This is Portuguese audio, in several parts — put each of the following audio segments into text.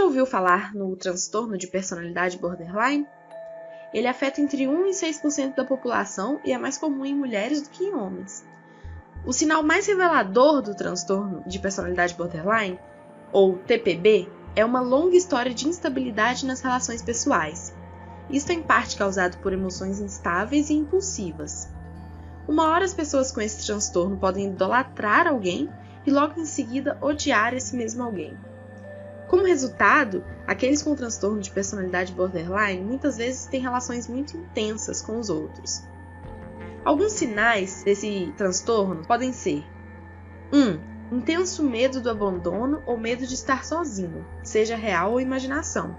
ouviu falar no transtorno de personalidade borderline? Ele afeta entre 1 e 6% da população e é mais comum em mulheres do que em homens. O sinal mais revelador do transtorno de personalidade borderline, ou TPB, é uma longa história de instabilidade nas relações pessoais. Isto é em parte causado por emoções instáveis e impulsivas. Uma hora as pessoas com esse transtorno podem idolatrar alguém e logo em seguida odiar esse mesmo alguém. Como resultado, aqueles com transtorno de personalidade borderline muitas vezes têm relações muito intensas com os outros. Alguns sinais desse transtorno podem ser: 1. Intenso medo do abandono ou medo de estar sozinho, seja real ou imaginação.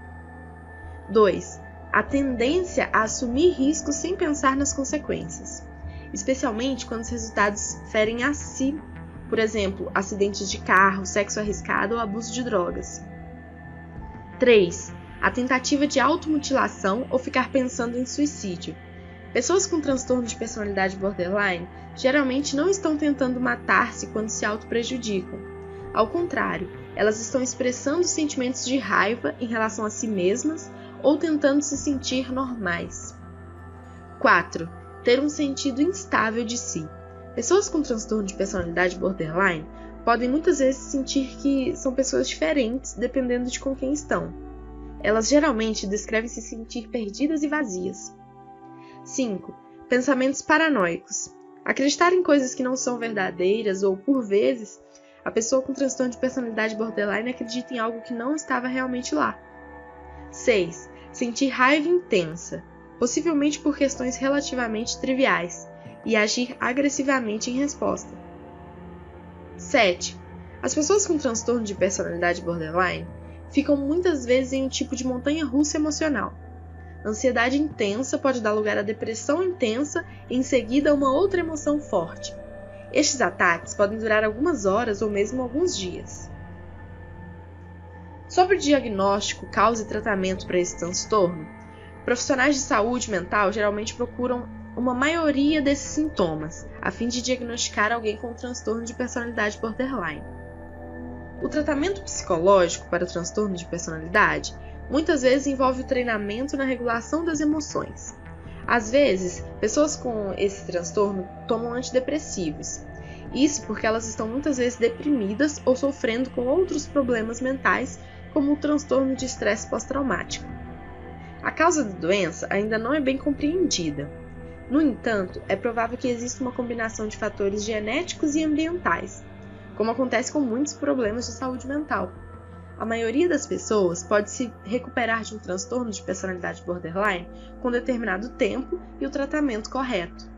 2. A tendência a assumir riscos sem pensar nas consequências, especialmente quando os resultados ferem a si, por exemplo, acidentes de carro, sexo arriscado ou abuso de drogas. 3. A tentativa de automutilação ou ficar pensando em suicídio. Pessoas com transtorno de personalidade borderline geralmente não estão tentando matar-se quando se autoprejudicam. Ao contrário, elas estão expressando sentimentos de raiva em relação a si mesmas ou tentando se sentir normais. 4. Ter um sentido instável de si. Pessoas com transtorno de personalidade borderline podem muitas vezes sentir que são pessoas diferentes dependendo de com quem estão. Elas geralmente descrevem se sentir perdidas e vazias. 5. Pensamentos paranoicos. Acreditar em coisas que não são verdadeiras ou, por vezes, a pessoa com transtorno de personalidade borderline acredita em algo que não estava realmente lá. 6. Sentir raiva intensa, possivelmente por questões relativamente triviais, e agir agressivamente em resposta. 7. As pessoas com transtorno de personalidade borderline ficam muitas vezes em um tipo de montanha-russa emocional. Ansiedade intensa pode dar lugar a depressão intensa e em seguida a uma outra emoção forte. Estes ataques podem durar algumas horas ou mesmo alguns dias. Sobre o diagnóstico, causa e tratamento para esse transtorno, profissionais de saúde mental geralmente procuram uma maioria desses sintomas, a fim de diagnosticar alguém com transtorno de personalidade borderline. O tratamento psicológico para o transtorno de personalidade muitas vezes envolve o treinamento na regulação das emoções. Às vezes, pessoas com esse transtorno tomam antidepressivos. Isso porque elas estão muitas vezes deprimidas ou sofrendo com outros problemas mentais, como o transtorno de estresse pós-traumático. A causa da doença ainda não é bem compreendida. No entanto, é provável que exista uma combinação de fatores genéticos e ambientais, como acontece com muitos problemas de saúde mental. A maioria das pessoas pode se recuperar de um transtorno de personalidade borderline com determinado tempo e o tratamento correto.